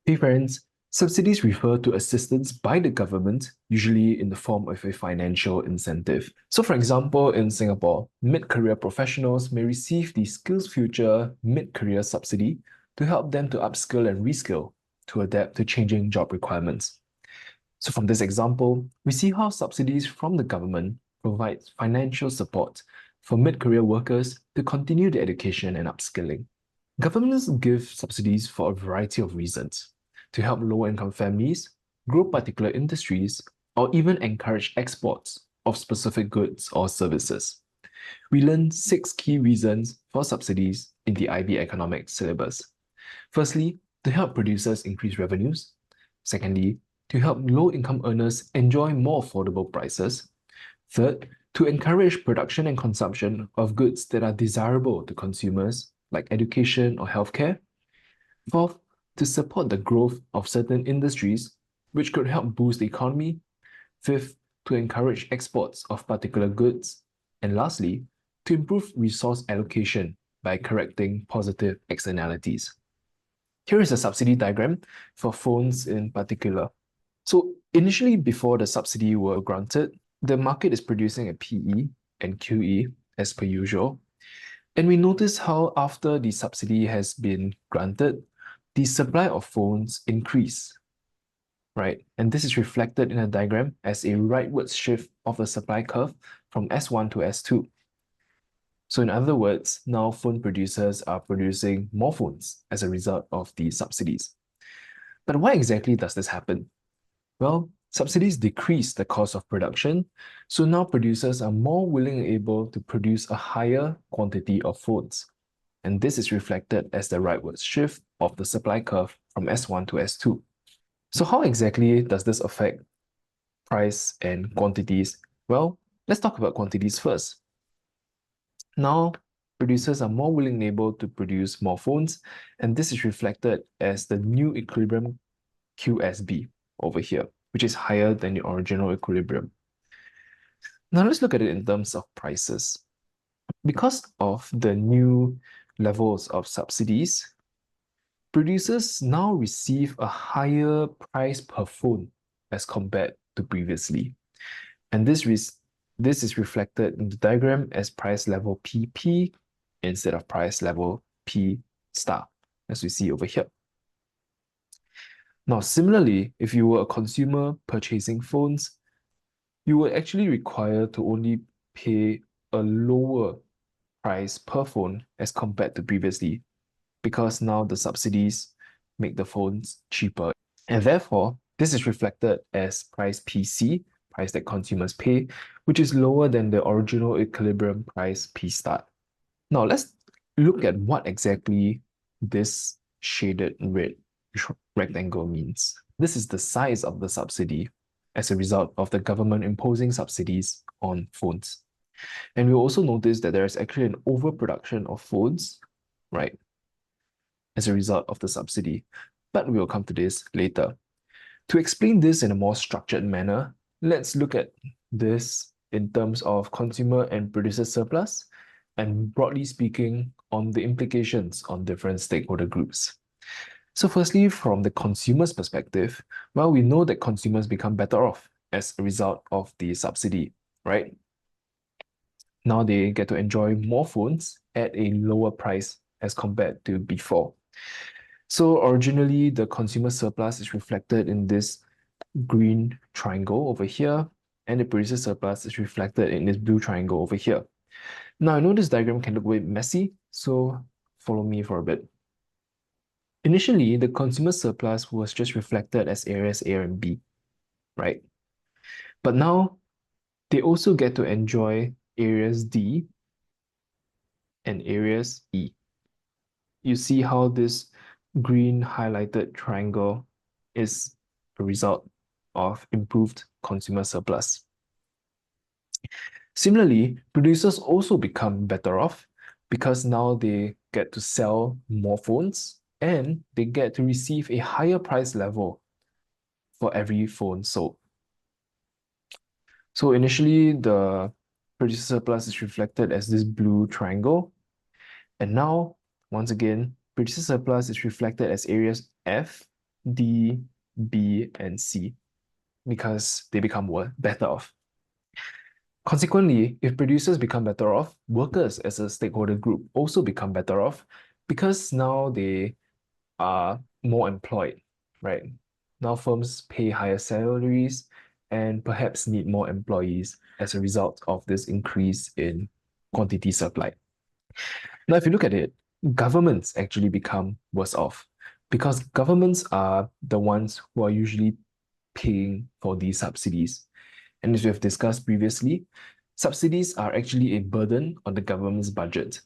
Hey friends, subsidies refer to assistance by the government, usually in the form of a financial incentive. So for example, in Singapore, mid-career professionals may receive the SkillsFuture mid-career subsidy to help them to upskill and reskill to adapt to changing job requirements. So from this example, we see how subsidies from the government provide financial support for mid-career workers to continue their education and upskilling. Governments give subsidies for a variety of reasons to help low-income families, grow particular industries, or even encourage exports of specific goods or services. We learn 6 key reasons for subsidies in the IB Economics syllabus. Firstly, to help producers increase revenues. Secondly, to help low-income earners enjoy more affordable prices. Third, to encourage production and consumption of goods that are desirable to consumers, like education or healthcare. Fourth, to support the growth of certain industries, which could help boost the economy. Fifth, to encourage exports of particular goods. And lastly, to improve resource allocation by correcting positive externalities. Here is a subsidy diagram for phones in particular. So initially, before the subsidy were granted, the market is producing a PE and QE as per usual. And we notice how after the subsidy has been granted, the supply of phones increase, right? And this is reflected in a diagram as a rightwards shift of the supply curve from S1 to S2. So in other words, now phone producers are producing more phones as a result of the subsidies. But why exactly does this happen? Well, subsidies decrease the cost of production, so now producers are more willing and able to produce a higher quantity of phones. And this is reflected as the rightward shift of the supply curve from S1 to S2. So how exactly does this affect price and quantities? Well, let's talk about quantities first. Now, producers are more willing and able to produce more phones, and this is reflected as the new equilibrium QSB over here, which is higher than the original equilibrium. Now let's look at it in terms of prices. Because of the new levels of subsidies, producers now receive a higher price per phone as compared to previously. And this is reflected in the diagram as price level PP instead of price level P star, as we see over here. Now, similarly, if you were a consumer purchasing phones, you were actually required to only pay a lower price per phone as compared to previously, because now the subsidies make the phones cheaper. And therefore, this is reflected as price PC, price that consumers pay, which is lower than the original equilibrium price P start. Now, let's look at what exactly this shaded red rectangle means. This is the size of the subsidy as a result of the government imposing subsidies on phones. And we also notice that there is actually an overproduction of phones, right, as a result of the subsidy. But we will come to this later. To explain this in a more structured manner, let's look at this in terms of consumer and producer surplus, and broadly speaking, on the implications on different stakeholder groups. So firstly, from the consumer's perspective, well, we know that consumers become better off as a result of the subsidy, right? Now they get to enjoy more phones at a lower price as compared to before. So originally, the consumer surplus is reflected in this green triangle over here, and the producer surplus is reflected in this blue triangle over here. Now, I know this diagram can look a bit messy, so follow me for a bit. Initially, the consumer surplus was just reflected as areas A and B, right? But now, they also get to enjoy areas D and areas E. You see how this green highlighted triangle is a result of improved consumer surplus. Similarly, producers also become better off because now they get to sell more phones and they get to receive a higher price level for every phone sold. So initially, the producer surplus is reflected as this blue triangle. And now, once again, producer surplus is reflected as areas F D, B, and C because they become better off. Consequently, if producers become better off, workers as a stakeholder group also become better off because now they are more employed, right? Now firms pay higher salaries and perhaps need more employees as a result of this increase in quantity supply. Now, if you look at it, governments actually become worse off because governments are the ones who are usually paying for these subsidies. And as we have discussed previously, subsidies are actually a burden on the government's budget.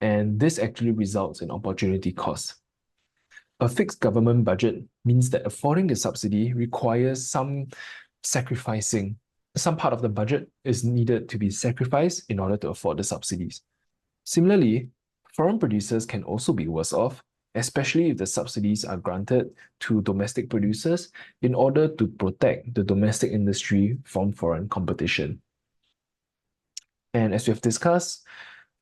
And this actually results in opportunity costs. A fixed government budget means that affording the subsidy requires some sacrificing. Some part of the budget is needed to be sacrificed in order to afford the subsidies. Similarly, foreign producers can also be worse off, especially if the subsidies are granted to domestic producers in order to protect the domestic industry from foreign competition. And as we have discussed,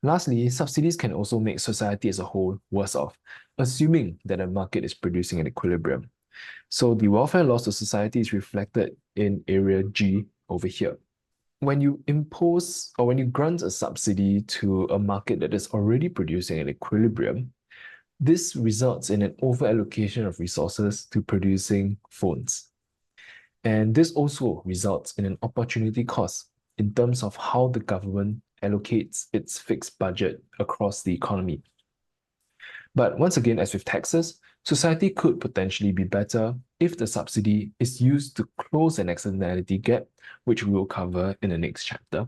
lastly, subsidies can also make society as a whole worse off, assuming that the market is producing an equilibrium. So the welfare loss to society is reflected in area G over here. When you impose or when you grant a subsidy to a market that is already producing an equilibrium, this results in an over-allocation of resources to producing phones. And this also results in an opportunity cost in terms of how the government allocates its fixed budget across the economy. But once again, as with taxes, society could potentially be better if the subsidy is used to close an externality gap, which we will cover in the next chapter.